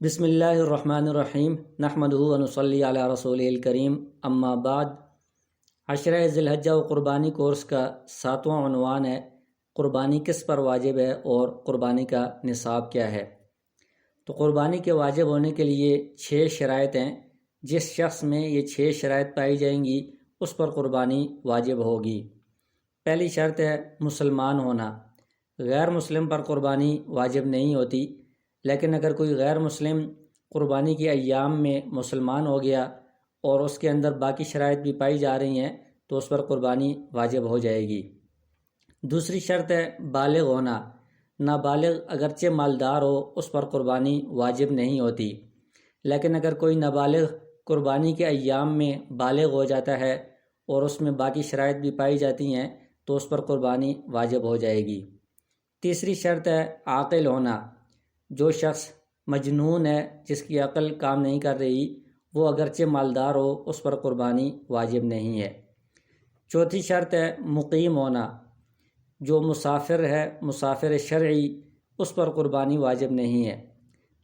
بسم اللہ الرحمن الرحیم نحمدہ و نصلی علی رسول الکریم اما بعد۔ عشرہ ذی الحجہ و قربانی کورس کا 7واں عنوان ہے قربانی کس پر واجب ہے اور قربانی کا نصاب کیا ہے۔ تو قربانی کے واجب ہونے کے لیے 6 شرائط ہیں، جس شخص میں یہ 6 شرائط پائی جائیں گی اس پر قربانی واجب ہوگی۔ پہلی شرط ہے مسلمان ہونا۔ غیر مسلم پر قربانی واجب نہیں ہوتی، لیکن اگر کوئی غیر مسلم قربانی کے ایام میں مسلمان ہو گیا اور اس کے اندر باقی شرائط بھی پائی جا رہی ہیں تو اس پر قربانی واجب ہو جائے گی۔ دوسری شرط ہے بالغ ہونا۔ نابالغ اگرچہ مالدار ہو اس پر قربانی واجب نہیں ہوتی، لیکن اگر کوئی نابالغ قربانی کے ایام میں بالغ ہو جاتا ہے اور اس میں باقی شرائط بھی پائی جاتی ہیں تو اس پر قربانی واجب ہو جائے گی۔ تیسری شرط ہے عاقل ہونا۔ جو شخص مجنون ہے، جس کی عقل کام نہیں کر رہی، وہ اگرچہ مالدار ہو اس پر قربانی واجب نہیں ہے۔ چوتھی شرط ہے مقیم ہونا۔ جو مسافر ہے، مسافر شرعی، اس پر قربانی واجب نہیں ہے،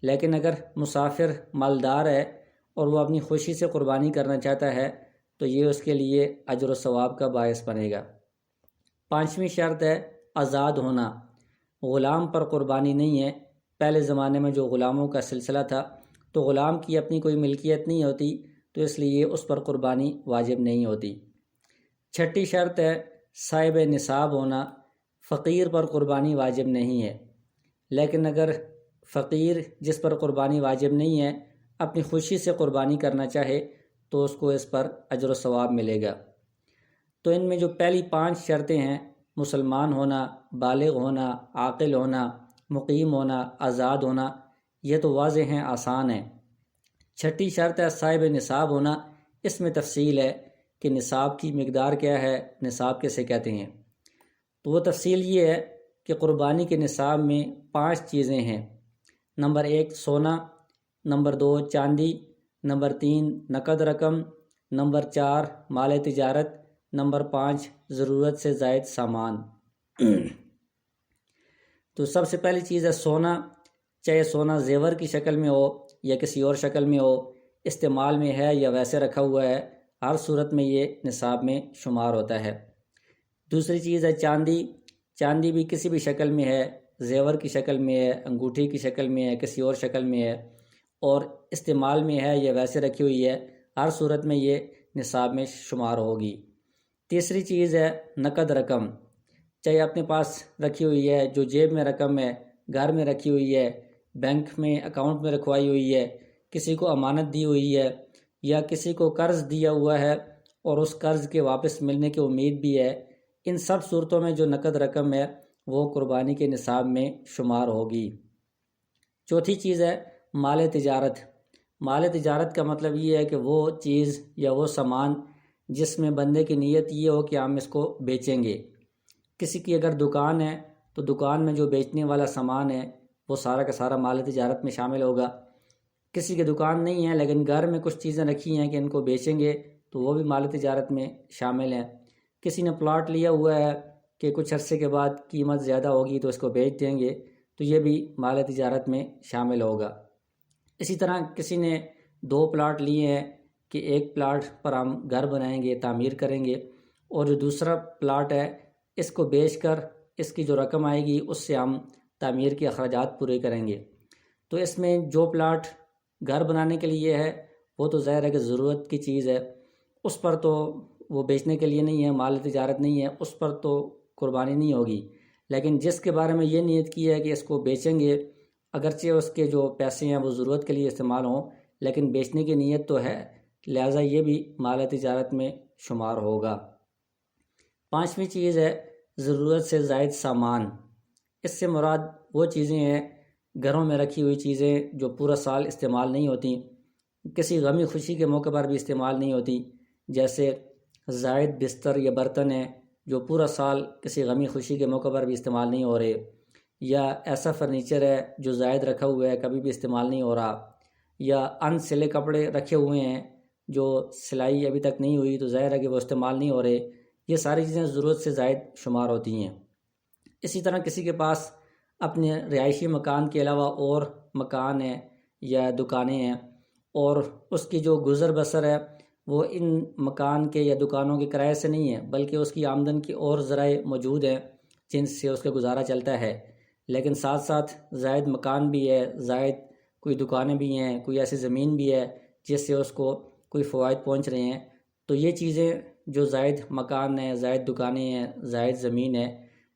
لیکن اگر مسافر مالدار ہے اور وہ اپنی خوشی سے قربانی کرنا چاہتا ہے تو یہ اس کے لیے اجر و ثواب کا باعث بنے گا۔ پانچویں شرط ہے آزاد ہونا۔ غلام پر قربانی نہیں ہے۔ پہلے زمانے میں جو غلاموں کا سلسلہ تھا تو غلام کی اپنی کوئی ملکیت نہیں ہوتی، تو اس لیے اس پر قربانی واجب نہیں ہوتی۔ چھٹی شرط ہے صاحب نصاب ہونا۔ فقیر پر قربانی واجب نہیں ہے، لیکن اگر فقیر جس پر قربانی واجب نہیں ہے اپنی خوشی سے قربانی کرنا چاہے تو اس کو اس پر اجر و ثواب ملے گا۔ تو ان میں جو پہلی 5 شرطیں ہیں، مسلمان ہونا، بالغ ہونا، عاقل ہونا، مقیم ہونا، آزاد ہونا، یہ تو واضح ہیں، آسان ہیں۔ چھٹی شرط ہے صاحب نصاب ہونا۔ اس میں تفصیل ہے کہ نصاب کی مقدار کیا ہے، نصاب کیسے کہتے ہیں۔ تو وہ تفصیل یہ ہے کہ قربانی کے نصاب میں 5 چیزیں ہیں۔ نمبر 1 سونا، نمبر 2 چاندی، نمبر 3 نقد رقم، نمبر 4 مال تجارت، نمبر 5 ضرورت سے زائد سامان۔ تو سب سے پہلی چیز ہے سونا۔ چاہے سونا زیور کی شکل میں ہو یا کسی اور شکل میں ہو، استعمال میں ہے یا ویسے رکھا ہوا ہے، ہر صورت میں یہ نصاب میں شمار ہوتا ہے۔ دوسری چیز ہے چاندی۔ چاندی بھی کسی بھی شکل میں ہے، زیور کی شکل میں ہے، انگوٹھی کی شکل میں ہے، کسی اور شکل میں ہے، اور استعمال میں ہے یا ویسے رکھی ہوئی ہے، ہر صورت میں یہ نصاب میں شمار ہوگی۔ تیسری چیز ہے نقد رقم۔ چاہے اپنے پاس رکھی ہوئی ہے، جو جیب میں رقم ہے، گھر میں رکھی ہوئی ہے، بینک میں اکاؤنٹ میں رکھوائی ہوئی ہے، کسی کو امانت دی ہوئی ہے، یا کسی کو قرض دیا ہوا ہے اور اس قرض کے واپس ملنے کی امید بھی ہے، ان سب صورتوں میں جو نقد رقم ہے وہ قربانی کے نصاب میں شمار ہوگی۔ چوتھی چیز ہے مال تجارت۔ مال تجارت کا مطلب یہ ہے کہ وہ چیز یا وہ سامان جس میں بندے کی نیت یہ ہو کہ ہم اس کو بیچیں گے۔ کسی کی اگر دکان ہے تو دکان میں جو بیچنے والا سامان ہے وہ سارا کا سارا مال تجارت میں شامل ہوگا۔ کسی کی دکان نہیں ہے لیکن گھر میں کچھ چیزیں رکھی ہیں کہ ان کو بیچیں گے تو وہ بھی مال تجارت میں شامل ہیں۔ کسی نے پلاٹ لیا ہوا ہے کہ کچھ عرصے کے بعد قیمت زیادہ ہوگی تو اس کو بیچ دیں گے تو یہ بھی مال تجارت میں شامل ہوگا۔ اسی طرح کسی نے 2 پلاٹ لیے ہیں کہ ایک پلاٹ پر ہم گھر بنائیں گے، تعمیر کریں گے، اور جو دوسرا پلاٹ ہے اس کو بیچ کر اس کی جو رقم آئے گی اس سے ہم تعمیر کے اخراجات پورے کریں گے۔ تو اس میں جو پلاٹ گھر بنانے کے لیے ہے وہ تو ظاہر ہے کہ ضرورت کی چیز ہے، اس پر تو وہ بیچنے کے لیے نہیں ہے، مال تجارت نہیں ہے، اس پر تو قربانی نہیں ہوگی۔ لیکن جس کے بارے میں یہ نیت کی ہے کہ اس کو بیچیں گے، اگرچہ اس کے جو پیسے ہیں وہ ضرورت کے لیے استعمال ہوں لیکن بیچنے کی نیت تو ہے، لہٰذا یہ بھی مال تجارت میں شمار ہوگا۔ 5ویں چیز ہے ضرورت سے زائد سامان۔ اس سے مراد وہ چیزیں ہیں گھروں میں رکھی ہوئی چیزیں جو پورا سال استعمال نہیں ہوتی، کسی غمی خوشی کے موقع پر بھی استعمال نہیں ہوتی، جیسے زائد بستر یا برتن ہیں جو پورا سال کسی غمی خوشی کے موقع پر بھی استعمال نہیں ہو رہے، یا ایسا فرنیچر ہے جو زائد رکھا ہوا ہے کبھی بھی استعمال نہیں ہو رہا، یا ان سلے کپڑے رکھے ہوئے ہیں جو سلائی ابھی تک نہیں ہوئی تو ظاہر ہے کہ وہ استعمال نہیں ہو رہے۔ یہ ساری چیزیں ضرورت سے زائد شمار ہوتی ہیں۔ اسی طرح کسی کے پاس اپنے رہائشی مکان کے علاوہ اور مکان ہے یا دکانیں ہیں، اور اس کی جو گزر بسر ہے وہ ان مکان کے یا دکانوں کے کرائے سے نہیں ہے، بلکہ اس کی آمدن کی اور ذرائع موجود ہیں جن سے اس کا گزارا چلتا ہے، لیکن ساتھ ساتھ زائد مکان بھی ہے، زائد کوئی دکانیں بھی ہیں، کوئی ایسی زمین بھی ہے جس سے اس کو کوئی فوائد پہنچ رہے ہیں، تو یہ چیزیں جو زائد مکان ہے، زائد دکانیں ہیں، زائد زمین ہے،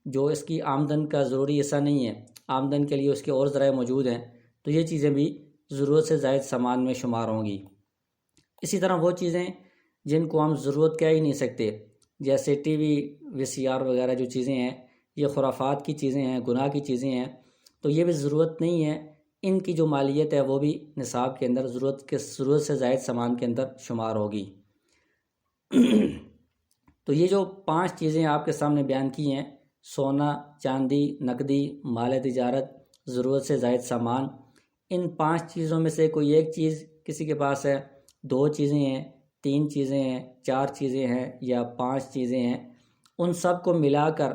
جو اس کی آمدن کا ضروری حصہ نہیں ہے، آمدن کے لیے اس کے اور ذرائع موجود ہیں، تو یہ چیزیں بھی ضرورت سے زائد سامان میں شمار ہوں گی۔ اسی طرح وہ چیزیں جن کو ہم ضرورت کہہ ہی نہیں سکتے، جیسے ٹی وی، وی سی آر وغیرہ جو چیزیں ہیں، یہ خرافات کی چیزیں ہیں، گناہ کی چیزیں ہیں، تو یہ بھی ضرورت نہیں ہے، ان کی جو مالیت ہے وہ بھی نصاب کے اندر ضرورت سے زائد سامان کے اندر شمار ہوگی۔ تو یہ جو 5 چیزیں آپ کے سامنے بیان کی ہیں، سونا، چاندی، نقدی، مال تجارت، ضرورت سے زائد سامان، ان 5 چیزوں میں سے کوئی ایک چیز کسی کے پاس ہے، 2 چیزیں ہیں، 3 چیزیں ہیں، 4 چیزیں ہیں یا 5 چیزیں ہیں، ان سب کو ملا کر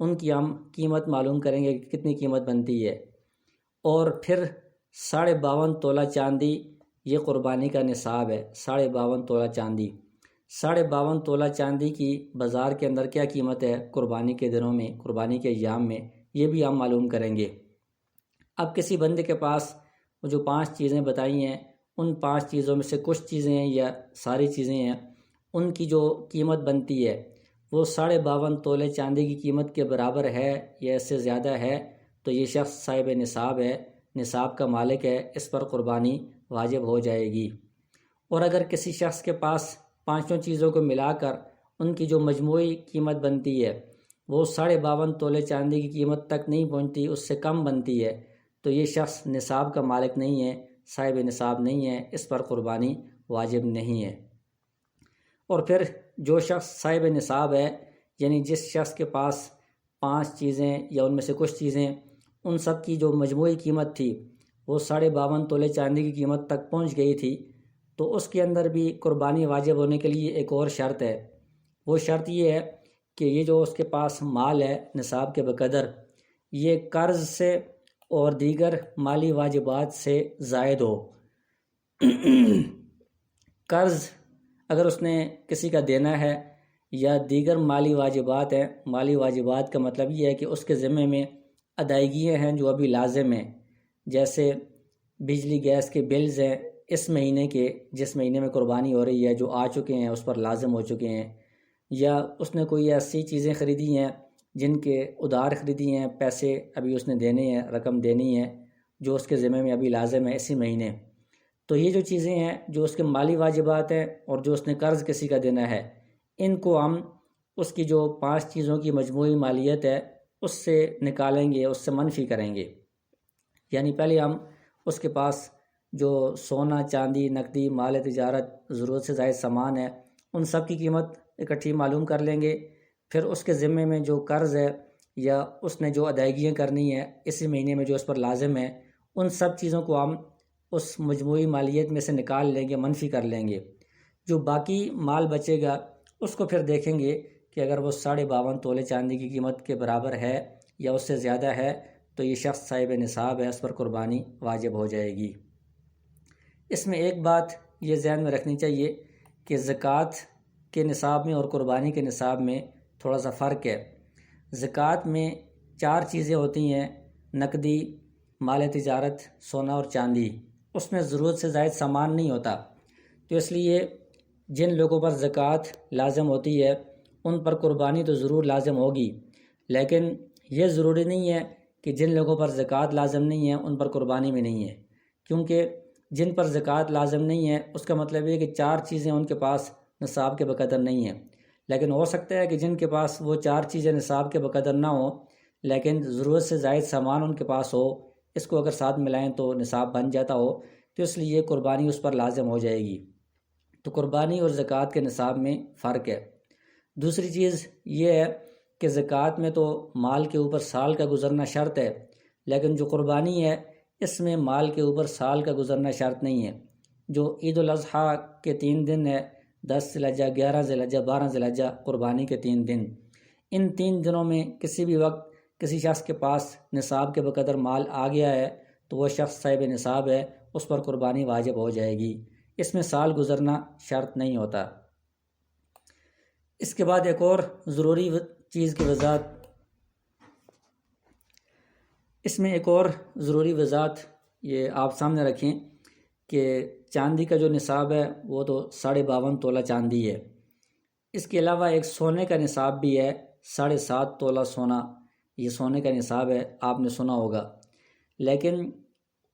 ان کی ہم قیمت معلوم کریں گے کہ کتنی قیمت بنتی ہے، اور پھر 52.5 تولہ چاندی یہ قربانی کا نصاب ہے۔ 52.5 تولہ چاندی، 52.5 تولہ چاندی کی بازار کے اندر کیا قیمت ہے قربانی کے دنوں میں، قربانی کے ایام میں، یہ بھی ہم معلوم کریں گے۔ اب کسی بندے کے پاس وہ جو 5 چیزیں بتائی ہیں، ان 5 چیزوں میں سے کچھ چیزیں ہیں یا ساری چیزیں ہیں، ان کی جو قیمت بنتی ہے وہ 52.5 تولے چاندی کی قیمت کے برابر ہے یا اس سے زیادہ ہے، تو یہ شخص صاحب نصاب ہے، نصاب کا مالک ہے، اس پر قربانی واجب ہو جائے گی۔ اور اگر کسی شخص کے پاس 5 چیزوں کو ملا کر ان کی جو مجموعی قیمت بنتی ہے وہ 52.5 تولے چاندی کی قیمت تک نہیں پہنچتی، اس سے کم بنتی ہے، تو یہ شخص نصاب کا مالک نہیں ہے، صاحب نصاب نہیں ہے، اس پر قربانی واجب نہیں ہے۔ اور پھر جو شخص صاحب نصاب ہے، یعنی جس شخص کے پاس 5 چیزیں یا ان میں سے کچھ چیزیں، ان سب کی جو مجموعی قیمت تھی وہ 52.5 تولے چاندی کی قیمت تک پہنچ گئی تھی، تو اس کے اندر بھی قربانی واجب ہونے کے لیے ایک اور شرط ہے۔ وہ شرط یہ ہے کہ یہ جو اس کے پاس مال ہے نصاب کے بقدر، یہ قرض سے اور دیگر مالی واجبات سے زائد ہو۔ قرض اگر اس نے کسی کا دینا ہے یا دیگر مالی واجبات ہیں، مالی واجبات کا مطلب یہ ہے کہ اس کے ذمے میں ادائیگیاں ہیں جو ابھی لازم ہیں، جیسے بجلی گیس کے بلز ہیں اس مہینے کے، جس مہینے میں قربانی ہو رہی ہے، جو آ چکے ہیں، اس پر لازم ہو چکے ہیں، یا اس نے کوئی ایسی چیزیں خریدی ہیں جن کے ادھار خریدی ہیں، پیسے ابھی اس نے دینے ہیں، رقم دینی ہے جو اس کے ذمے میں ابھی لازم ہے اسی مہینے، تو یہ جو چیزیں ہیں جو اس کے مالی واجبات ہیں اور جو اس نے قرض کسی کا دینا ہے، ان کو ہم اس کی جو 5 چیزوں کی مجموعی مالیت ہے اس سے نکالیں گے، اس سے منفی کریں گے۔ یعنی پہلے ہم اس کے پاس جو سونا، چاندی، نقدی، مال تجارت، ضرورت سے زائد سامان ہے، ان سب کی قیمت اکٹھی معلوم کر لیں گے، پھر اس کے ذمے میں جو قرض ہے یا اس نے جو ادائیگیاں کرنی ہے اسی مہینے میں جو اس پر لازم ہے، ان سب چیزوں کو ہم اس مجموعی مالیت میں سے نکال لیں گے، منفی کر لیں گے۔ جو باقی مال بچے گا اس کو پھر دیکھیں گے کہ اگر وہ 52.5 تولے چاندی کی قیمت کے برابر ہے یا اس سے زیادہ ہے تو یہ شخص صاحب نصاب ہے، اس پر قربانی واجب ہو جائے گی۔ اس میں ایک بات یہ ذہن میں رکھنی چاہیے کہ زکوٰۃ کے نصاب میں اور قربانی کے نصاب میں تھوڑا سا فرق ہے۔ زکوٰۃ میں 4 چیزیں ہوتی ہیں، نقدی، مال تجارت، سونا اور چاندی، اس میں ضرورت سے زائد سامان نہیں ہوتا، تو اس لیے جن لوگوں پر زکوٰۃ لازم ہوتی ہے ان پر قربانی تو ضرور لازم ہوگی، لیکن یہ ضروری نہیں ہے کہ جن لوگوں پر زکوٰۃ لازم نہیں ہے ان پر قربانی بھی نہیں ہے، کیونکہ جن پر زکوٰۃ لازم نہیں ہے اس کا مطلب یہ کہ 4 چیزیں ان کے پاس نصاب کے بقدر نہیں ہیں، لیکن ہو سکتا ہے کہ جن کے پاس وہ 4 چیزیں نصاب کے بقدر نہ ہوں لیکن ضرورت سے زائد سامان ان کے پاس ہو، اس کو اگر ساتھ ملائیں تو نصاب بن جاتا ہو، تو اس لیے قربانی اس پر لازم ہو جائے گی۔ تو قربانی اور زکوٰۃ کے نصاب میں فرق ہے۔ دوسری چیز یہ ہے کہ زکوٰۃ میں تو مال کے اوپر سال کا گزرنا شرط ہے، لیکن جو قربانی ہے اس میں مال کے اوپر سال کا گزرنا شرط نہیں ہے۔ جو عید الاضحیٰ کے 3 دن ہے، 10 ذی الحجہ، 11 ذی الحجہ، 12 ذی الحجہ، قربانی کے 3 دن، ان 3 دنوں میں کسی بھی وقت کسی شخص کے پاس نصاب کے بقدر مال آ گیا ہے تو وہ شخص صاحب نصاب ہے، اس پر قربانی واجب ہو جائے گی۔ اس میں سال گزرنا شرط نہیں ہوتا۔ اس کے بعد ایک اور ضروری چیز کی وضاحت، اس میں ایک اور ضروری وضاحت یہ آپ سامنے رکھیں کہ چاندی کا جو نصاب ہے وہ تو 52.5 تولہ چاندی ہے۔ اس کے علاوہ ایک سونے کا نصاب بھی ہے، 7.5 تولہ سونا، یہ سونے کا نصاب ہے، آپ نے سنا ہوگا۔ لیکن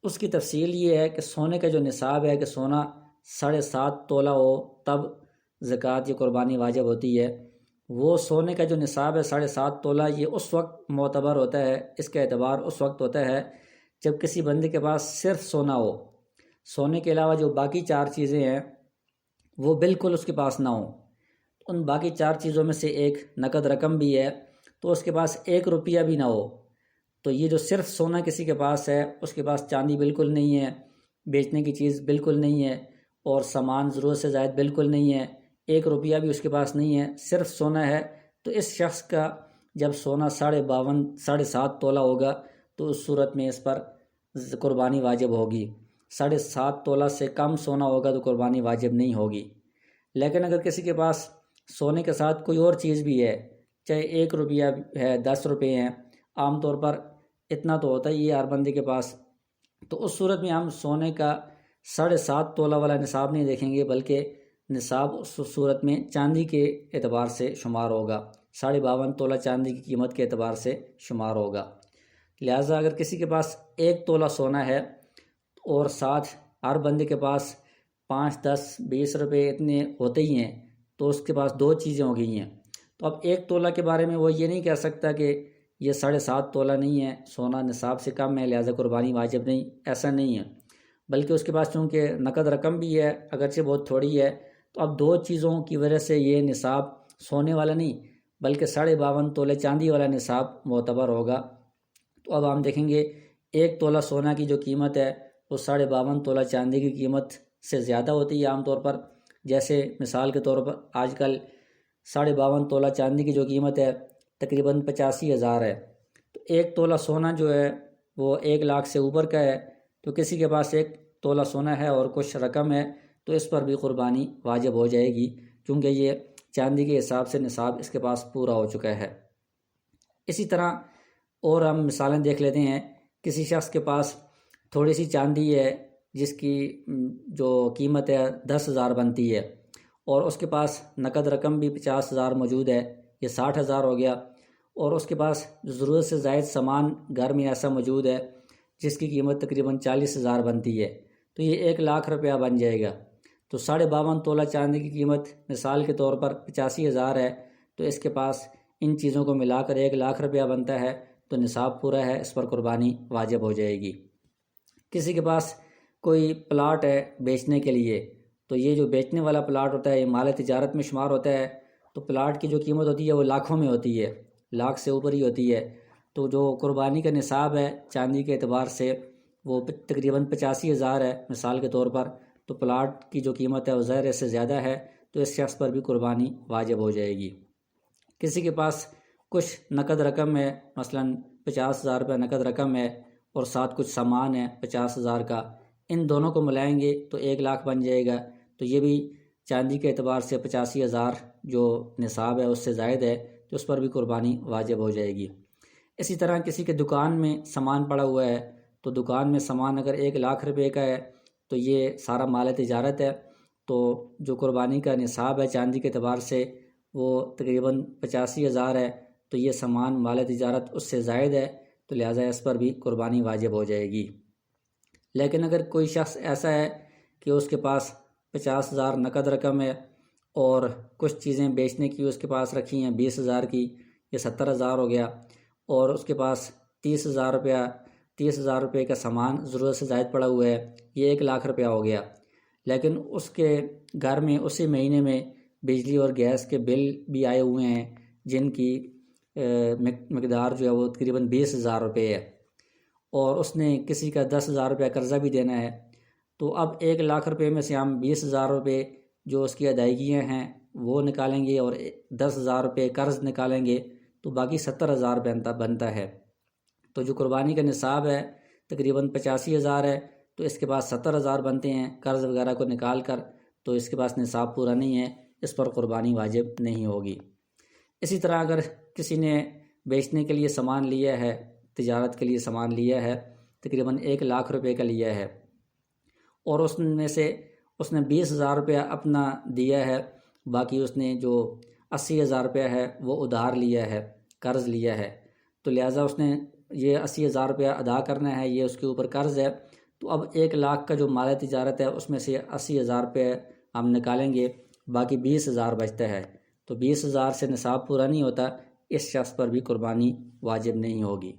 اس کی تفصیل یہ ہے کہ سونے کا جو نصاب ہے کہ سونا 7.5 تولہ ہو تب زکوٰۃ یا قربانی واجب ہوتی ہے۔ وہ سونے کا جو نصاب ہے 7.5 تولہ، یہ اس وقت معتبر ہوتا ہے، اس کا اعتبار اس وقت ہوتا ہے جب کسی بندے کے پاس صرف سونا ہو، سونے کے علاوہ جو باقی 4 چیزیں ہیں وہ بالکل اس کے پاس نہ ہوں۔ ان باقی 4 چیزوں میں سے ایک نقد رقم بھی ہے، تو اس کے پاس 1 روپیہ بھی نہ ہو، تو یہ جو صرف سونا کسی کے پاس ہے، اس کے پاس چاندی بالکل نہیں ہے، بیچنے کی چیز بالکل نہیں ہے، اور سامان ضرورت سے زائد بالکل نہیں ہے، 1 روپیہ بھی اس کے پاس نہیں ہے، صرف سونا ہے، تو اس شخص کا جب سونا 7.5 تولہ ہوگا تو اس صورت میں اس پر قربانی واجب ہوگی۔ 7.5 تولہ سے کم سونا ہوگا تو قربانی واجب نہیں ہوگی۔ لیکن اگر کسی کے پاس سونے کے ساتھ کوئی اور چیز بھی ہے، چاہے 1 روپیہ ہے، 10 روپے ہیں، عام طور پر اتنا تو ہوتا ہی ہے ہر بندے کے پاس، تو اس صورت میں ہم سونے کا 7.5 تولہ والا نصاب نہیں دیکھیں گے، بلکہ نصاب اس صورت میں چاندی کے اعتبار سے شمار ہوگا، 52.5 تولہ چاندی کی قیمت کے اعتبار سے شمار ہوگا۔ لہٰذا اگر کسی کے پاس 1 تولہ سونا ہے اور ساتھ ہر بندے کے پاس 5، 10، 20 روپے اتنے ہوتے ہی ہیں، تو اس کے پاس 2 چیزیں ہو گئی ہیں، تو اب 1 تولہ کے بارے میں وہ یہ نہیں کہہ سکتا کہ یہ 7.5 تولہ نہیں ہے، سونا نصاب سے کم ہے لہٰذا قربانی واجب نہیں، ایسا نہیں ہے، بلکہ اس کے پاس چونکہ نقد رقم بھی ہے، اگرچہ بہت تھوڑی ہے، تو اب 2 چیزوں کی وجہ سے یہ نصاب سونے والا نہیں بلکہ 52.5 تولے چاندی والا نصاب معتبر ہوگا۔ تو اب ہم دیکھیں گے 1 تولہ سونا کی جو قیمت ہے وہ 52.5 تولہ چاندی کی قیمت سے زیادہ ہوتی ہے عام طور پر، جیسے مثال کے طور پر آج کل 52.5 تولہ چاندی کی جو قیمت ہے تقریباً 85,000 ہے، تو 1 تولہ سونا جو ہے وہ 1 لاکھ سے اوپر کا ہے، تو کسی کے پاس 1 تولہ سونا ہے اور کچھ رقم ہے تو اس پر بھی قربانی واجب ہو جائے گی، کیونکہ یہ چاندی کے حساب سے نصاب اس کے پاس پورا ہو چکا ہے۔ اسی طرح اور ہم مثالیں دیکھ لیتے ہیں، کسی شخص کے پاس تھوڑی سی چاندی ہے جس کی جو قیمت ہے 10,000 بنتی ہے، اور اس کے پاس نقد رقم بھی 50,000 موجود ہے، یہ 60,000 ہو گیا، اور اس کے پاس ضرورت سے زائد سامان گھر میں ایسا موجود ہے جس کی قیمت تقریباً 40,000 بنتی ہے، تو یہ 1 لاکھ روپیہ بن جائے گا۔ تو 52.5 تولہ چاندی کی قیمت مثال کے طور پر 85,000 ہے، تو اس کے پاس ان چیزوں کو ملا کر 1 لاکھ روپیہ بنتا ہے، تو نصاب پورا ہے، اس پر قربانی واجب ہو جائے گی۔ کسی کے پاس کوئی پلاٹ ہے بیچنے کے لیے، تو یہ جو بیچنے والا پلاٹ ہوتا ہے یہ مال تجارت میں شمار ہوتا ہے، تو پلاٹ کی جو قیمت ہوتی ہے وہ لاکھوں میں ہوتی ہے، لاکھ سے اوپر ہی ہوتی ہے، تو جو قربانی کا نصاب ہے چاندی کے اعتبار سے وہ تقریباً 85,000 ہے مثال کے طور پر، تو پلاٹ کی جو قیمت ہے وہ ظاہر اس سے زیادہ ہے، تو اس شخص پر بھی قربانی واجب ہو جائے گی۔ کسی کے پاس کچھ نقد رقم ہے، مثلاً 50,000 روپے نقد رقم ہے اور ساتھ کچھ سامان ہے 50,000 کا، ان دونوں کو ملائیں گے تو 1 لاکھ بن جائے گا، تو یہ بھی چاندی کے اعتبار سے 85,000 جو نصاب ہے اس سے زائد ہے، تو اس پر بھی قربانی واجب ہو جائے گی۔ اسی طرح کسی کے دکان میں سامان پڑا ہوا ہے، تو دکان میں سامان اگر 1 لاکھ روپے کا ہے تو یہ سارا مال تجارت ہے، تو جو قربانی کا نصاب ہے چاندی کے اعتبار سے وہ تقریباً 85,000 ہے، تو یہ سامان مال تجارت اس سے زائد ہے، تو لہٰذا اس پر بھی قربانی واجب ہو جائے گی۔ لیکن اگر کوئی شخص ایسا ہے کہ اس کے پاس 50,000 نقد رقم ہے اور کچھ چیزیں بیچنے کی اس کے پاس رکھی ہیں 20,000 کی، یہ 70,000 ہو گیا، اور اس کے پاس 30,000 روپے کا سامان ضرورت سے زائد پڑا ہوا ہے، یہ 1 لاکھ روپیہ ہو گیا، لیکن اس کے گھر میں اسی مہینے میں بجلی اور گیس کے بل بھی آئے ہوئے ہیں جن کی مقدار جو ہے وہ تقریباً 20,000 روپے ہے، اور اس نے کسی کا 10,000 روپیہ قرضہ بھی دینا ہے، تو اب 1 لاکھ روپے میں سے ہم 20,000 روپے جو اس کی ادائیگیاں ہیں وہ نکالیں گے اور 10,000 روپے قرض نکالیں گے، تو باقی 70,000 بنتا ہے۔ تو جو قربانی کا نصاب ہے تقریباً 85,000 ہے، تو اس کے پاس 70,000 بنتے ہیں قرض وغیرہ کو نکال کر، تو اس کے پاس نصاب پورا نہیں ہے، اس پر قربانی واجب نہیں ہوگی۔ اسی طرح اگر کسی نے بیچنے کے لیے سامان لیا ہے، تجارت کے لیے سامان لیا ہے، تقریباً 1,00,000 روپے کا لیا ہے، اور اس میں سے اس نے 20,000 روپیہ اپنا دیا ہے، باقی اس نے جو 80,000 روپیہ ہے وہ ادھار لیا ہے، قرض لیا ہے، تو لہٰذا اس نے یہ 80,000 روپیہ ادا کرنا ہے، یہ اس کے اوپر قرض ہے۔ تو اب 1,00,000 کا جو مال تجارت ہے اس میں سے 80,000 روپے ہم نکالیں گے، باقی 20,000 بچتا ہے، تو 20,000 سے نصاب پورا نہیں ہوتا، اس شخص پر بھی قربانی واجب نہیں ہوگی۔